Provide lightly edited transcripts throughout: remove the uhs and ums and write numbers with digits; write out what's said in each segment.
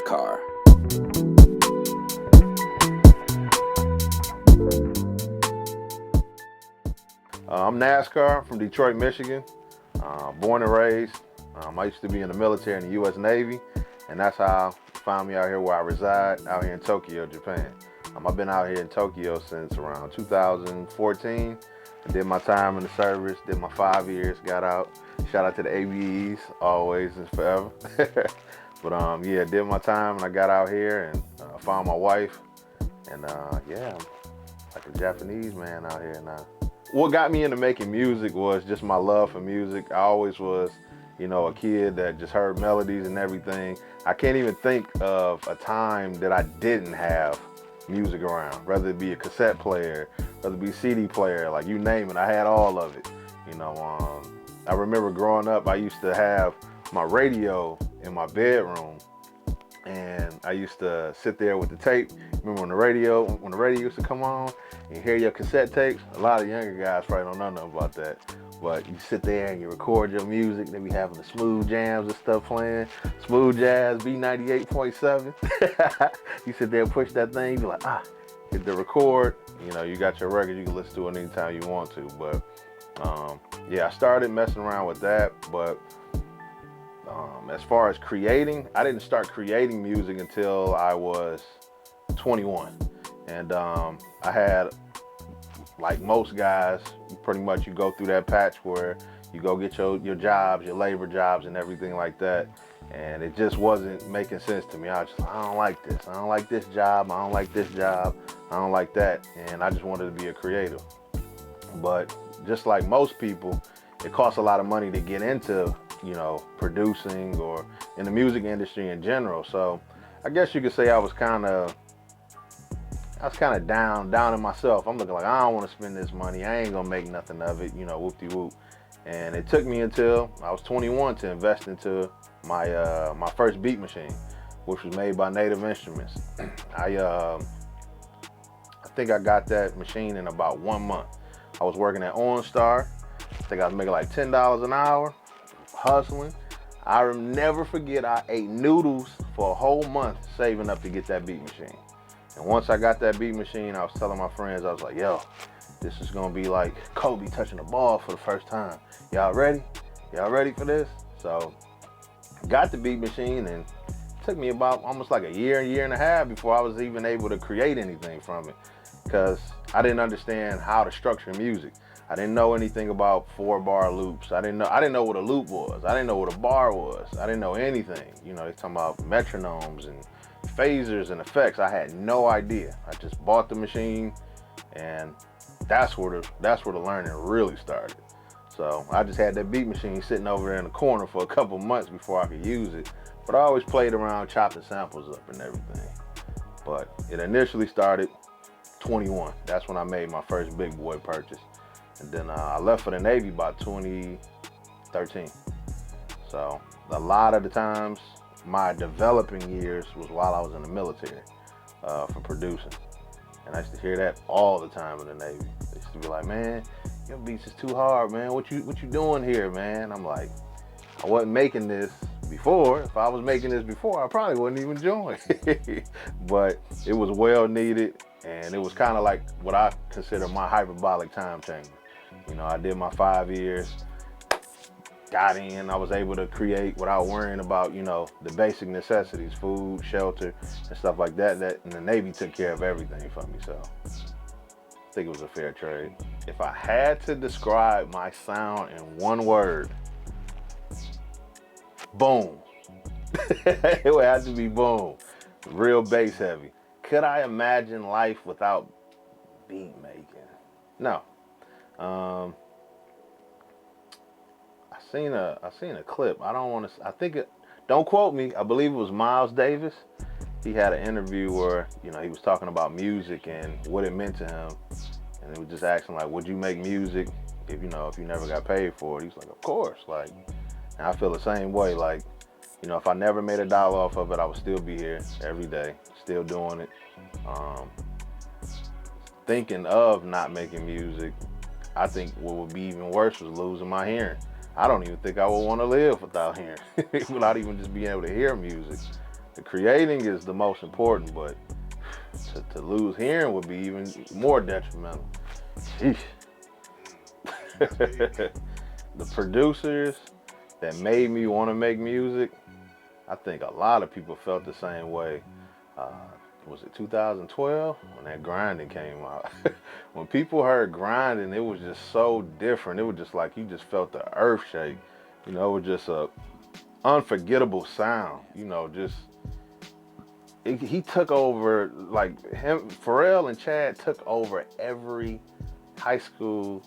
Nascarr. I'm Nascarr from Detroit, Michigan. Born and raised. I used to be in the military in the U.S. Navy, and that's how you found me out here where I reside, out here in Tokyo, Japan. I've been out here in Tokyo since around 2014. I did my time in the service, did my 5 years, got out. Shout out to the ABEs, always and forever. But yeah, did my time and I got out here and found my wife. And yeah, I'm like a Japanese man out here now. What got me into making music was just my love for music. I always was, a kid that just heard melodies and everything. I can't even think of a time that I didn't have music around, whether it be a cassette player, whether it be a CD player, like you name it, I had all of it. I remember growing up, I used to have my radio in my bedroom, and I used to sit there with the tape. Remember when the radio used to come on, and you hear your cassette tapes? A lot of younger guys probably don't know nothing about that. But you sit there and you record your music. They be having the smooth jams and stuff playing. Smooth jazz, B98.7. You sit there and push that thing. You be like, hit the record. You got your record. You can listen to it anytime you want to. But yeah, I started messing around with that. But as far as creating, I didn't start creating music until I was 21. And I had, like most guys, pretty much you go through that patch where you go get your jobs, your labor jobs and everything like that. And it just wasn't making sense to me. I was just like, I don't like this. I don't like this job. I don't like this job. I don't like that. And I just wanted to be a creative. But just like most people, it costs a lot of money to get into, producing or in the music industry in general. So I guess you could say I was kind of down in myself. I'm looking like, I don't want to spend this money. I ain't gonna make nothing of it, whoop-de-whoop. And it took me until I was 21 to invest into my first beat machine, which was made by Native Instruments. I think I got that machine in about 1 month. I was working at OnStar. I think I was making like $10 an hour, hustling. I never forget, I ate noodles for a whole month saving up to get that beat machine. And once I got that beat machine, I was telling my friends, I was like, yo, this is gonna be like Kobe touching the ball for the first time. Y'all ready? Y'all ready for this? So got the beat machine, and it took me about almost like a year and a half before I was even able to create anything from it, because I didn't understand how to structure music. I didn't know anything about 4-bar loops. I didn't know what a loop was. I didn't know what a bar was. I didn't know anything. They're talking about metronomes and phasers and effects. I had no idea. I just bought the machine, and that's where the learning really started. So I just had that beat machine sitting over there in the corner for a couple months before I could use it. But I always played around chopping samples up and everything. But it initially started 21. That's when I made my first big boy purchase. And then I left for the Navy by 2013. So a lot of the times, my developing years was while I was in the military for producing. And I used to hear that all the time in the Navy. They used to be like, man, your beats is too hard, man. What you doing here, man? I'm like, I wasn't making this before. If I was making this before, I probably wouldn't even join. But it was well needed, and it was kind of like what I consider my hyperbolic time chamber. I did my 5 years, got in, I was able to create without worrying about, the basic necessities, food, shelter, and stuff like that. And the Navy took care of everything for me, so I think it was a fair trade. If I had to describe my sound in one word, boom. It would have to be boom. Real bass heavy. Could I imagine life without beat making? No. I seen a clip. Don't quote me. I believe it was Miles Davis. He had an interview where, he was talking about music and what it meant to him. And he was just asking, like, would you make music if you never got paid for it? He's like, of course. Like, and I feel the same way. Like, if I never made $1 off of it, I would still be here every day, still doing it. Thinking of not making music, I think what would be even worse was losing my hearing. I don't even think I would want to live without hearing, without even just being able to hear music. The creating is the most important, but to lose hearing would be even more detrimental. Sheesh. The producers that made me want to make music, I think a lot of people felt the same way. Was it 2012 when that grinding came out? When people heard grinding, it was just so different. It was just like you just felt the earth shake. You know, it was just a unforgettable sound. You know, just he took over, like him, Pharrell and Chad took over every high school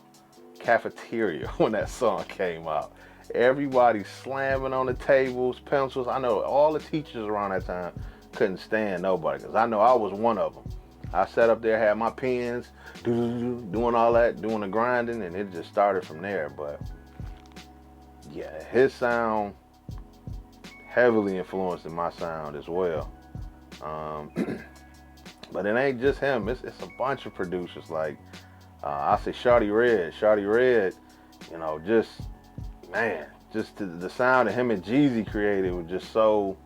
cafeteria when that song came out. Everybody slamming on the tables, pencils. I know all the teachers around that time couldn't stand nobody, because I know I was one of them. I sat up there, had my pens, doing all that, doing the grinding, and it just started from there. But yeah, his sound heavily influenced my sound as well. But it ain't just him. It's a bunch of producers. Like I say, Shawty Red. You know, just man, just the sound that him and Jeezy created was just so.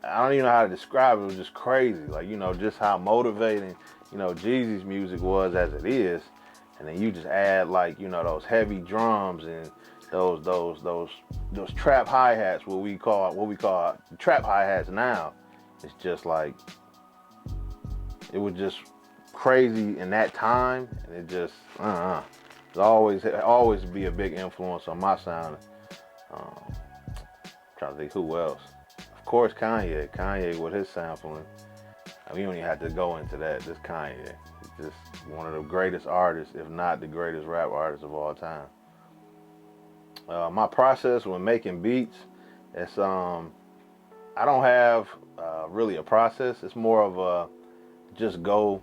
I don't even know how to describe it. It was just crazy. Like, you know, just how motivating, you know, Jeezy's music was as it is. And then you just add, like, you know, those heavy drums and those trap hi-hats, what we call trap hi-hats now. It's just like, it was just crazy in that time. And it just, it always be a big influence on my sound. Trying to think who else. Of course, Kanye with his sampling. I mean, you don't even have to go into that. Just Kanye. He's just one of the greatest artists, if not the greatest rap artist of all time. My process when making beats, it's I don't have really a process. It's more of a just go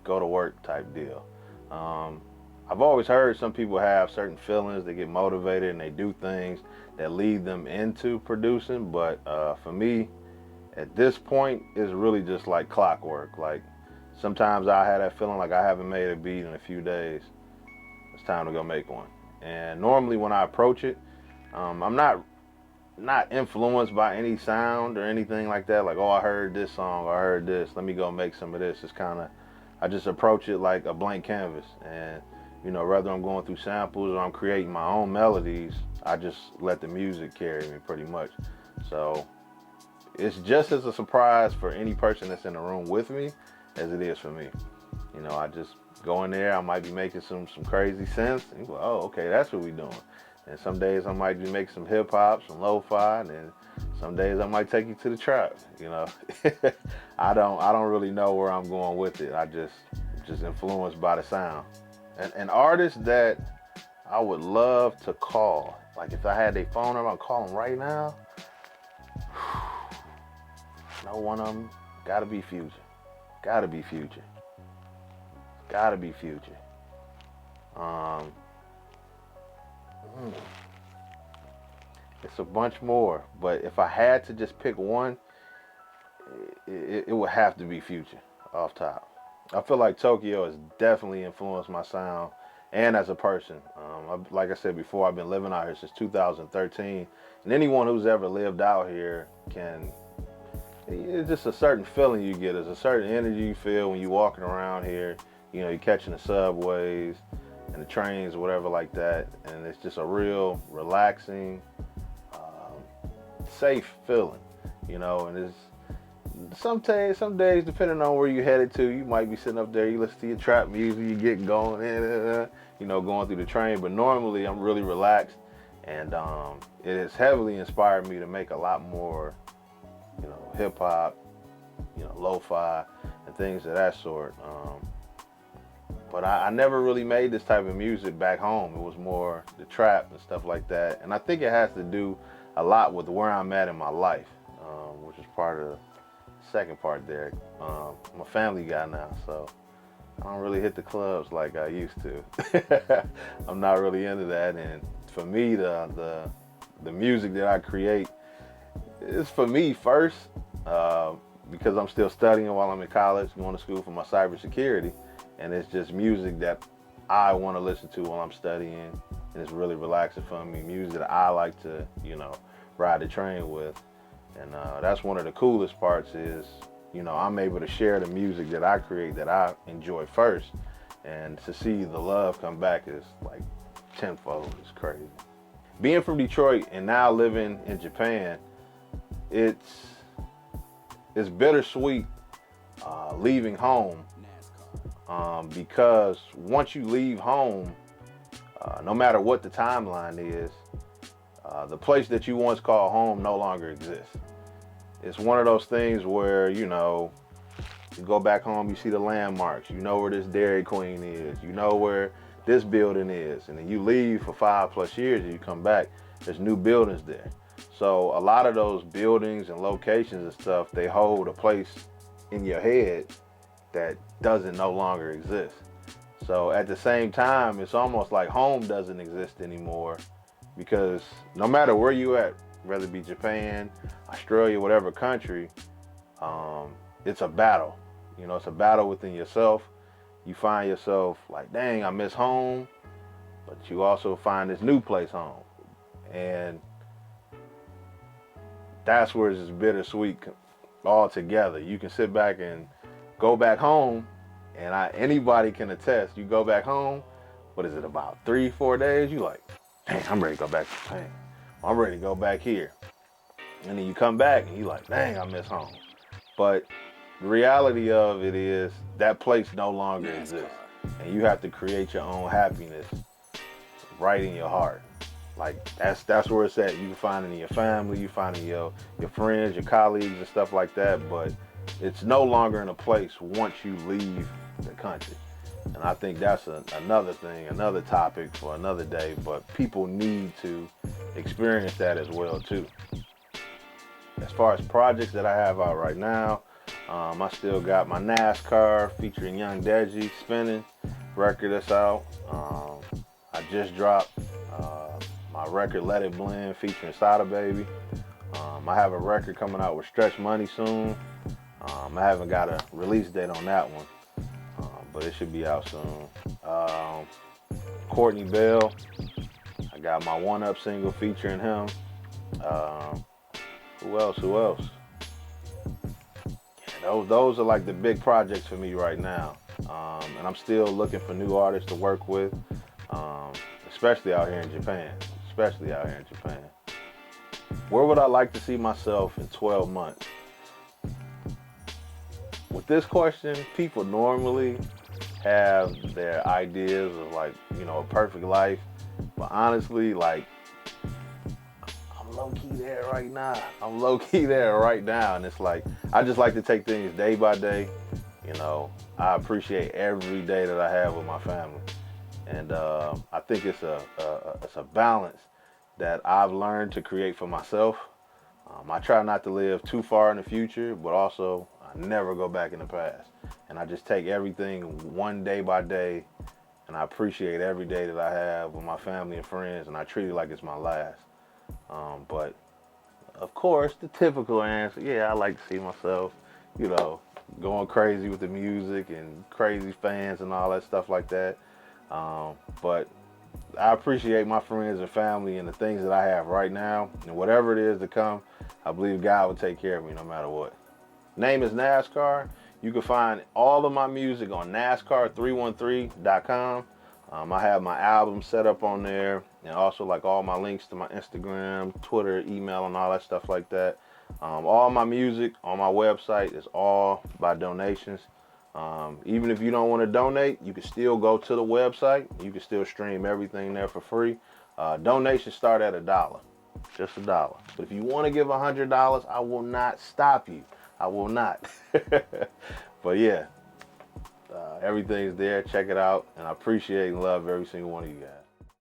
to work type deal. I've always heard some people have certain feelings, they get motivated and they do things that lead them into producing, but for me, at this point, it's really just like clockwork. Like sometimes I have that feeling like I haven't made a beat in a few days. It's time to go make one. And normally when I approach it, I'm not influenced by any sound or anything like that. Like, oh, I heard this song, or I heard this, let me go make some of this. It's kind of, I just approach it like a blank canvas. And you know, whether I'm going through samples or I'm creating my own melodies, I just let the music carry me pretty much. So it's just as a surprise for any person that's in the room with me as it is for me. You know, I just go in there, I might be making some crazy sense, and you go, oh, okay, that's what we're doing. And some days I might be making some hip hop, some lo-fi, and then some days I might take you to the trap. You know, I don't really know where I'm going with it. I just influenced by the sound. An artist that I would love to call, like if I had their phone number, I'd call them right now. No one of them. Gotta be Future. Gotta be Future. Gotta be Future. It's a bunch more, but if I had to just pick one, it would have to be Future off top. I feel like Tokyo has definitely influenced my sound and as a person. Like I said before, I've been living out here since 2013. And anyone who's ever lived out here it's just a certain feeling you get. There's a certain energy you feel when you're walking around here. You know, you're catching the subways and the trains or whatever like that. And it's just a real relaxing, safe feeling, you know, and it's, some days, depending on where you're headed to, you might be sitting up there, you listen to your trap music, you getting going, you know, going through the train. But normally I'm really relaxed, and it has heavily inspired me to make a lot more, you know, hip hop, you know, lo-fi, and things of that sort. But I never really made this type of music back home. It was more the trap and stuff like that. And I think it has to do a lot with where I'm at in my life, which is part of the second part there. I'm a family guy now, so I don't really hit the clubs like I used to. I'm not really into that, and for me, the music that I create is for me first, because I'm still studying while I'm in college, going to school for my cybersecurity, and it's just music that I want to listen to while I'm studying, and it's really relaxing for me. Music that I like to, you know, ride the train with. And that's one of the coolest parts is, you know, I'm able to share the music that I create that I enjoy first. And to see the love come back is like tenfold. It's crazy. Being from Detroit and now living in Japan, it's bittersweet leaving home because once you leave home, no matter what the timeline is, the place that you once called home no longer exists. It's one of those things where, you know, you go back home, you see the landmarks, you know where this Dairy Queen is, you know where this building is, and then you leave for 5+ years and you come back, there's new buildings there. So a lot of those buildings and locations and stuff, they hold a place in your head that doesn't no longer exist. So at the same time, it's almost like home doesn't exist anymore, because no matter where you at, whether it be Japan, Australia, whatever country, it's a battle. You know, it's a battle within yourself. You find yourself like, dang, I miss home, but you also find this new place home. And that's where it's just bittersweet all together. You can sit back and go back home, and anybody can attest, you go back home, what is it, about 3-4 days, you like, dang, I'm ready to go back to Japan. I'm ready to go back here. And then you come back and you like, dang, I miss home. But the reality of it is that place no longer exists. And you have to create your own happiness right in your heart. Like that's where it's at. You can find it in your family, you find it in your friends, your colleagues and stuff like that, but it's no longer in a place once you leave the country. And I think that's another thing, another topic for another day, but people need to experience that as well too. As far as projects that I have out right now, I still got my Nascarr featuring Young Deji spinning record that's out. I just dropped my record Let It Blend featuring Sada Baby. I have a record coming out with Stretch Money soon. I haven't got a release date on that one, but it should be out soon. Courtney Bell, I got my One Up single featuring him. Who else? Yeah, those are like the big projects for me right now. And I'm still looking for new artists to work with, especially out here in Japan. Where would I like to see myself in 12 months? With this question, people normally have their ideas of like, you know, a perfect life. But honestly, like, I'm low-key there right now. And it's like, I just like to take things day by day. You know, I appreciate every day that I have with my family. And I think it's a balance that I've learned to create for myself. I try not to live too far in the future, but also I never go back in the past. And I just take everything one day by day, and I appreciate every day that I have with my family and friends, and I treat it like it's my last. But of course, the typical answer, yeah, I like to see myself, you know, going crazy with the music and crazy fans and all that stuff like that. But I appreciate my friends and family and the things that I have right now, and whatever it is to come, I believe God will take care of me no matter what. Name is Nascarr. You can find all of my music on NASCAR313.com. I have my album set up on there, and also like all my links to my Instagram, Twitter, email, and all that stuff like that. All my music on my website is all by donations. Even if you don't want to donate, you can still go to the website. You can still stream everything there for free. Donations start at $1, just $1. But if you want to give $100, I will not stop you. I will not. But yeah, everything's there. Check it out. And I appreciate and love every single one of you guys.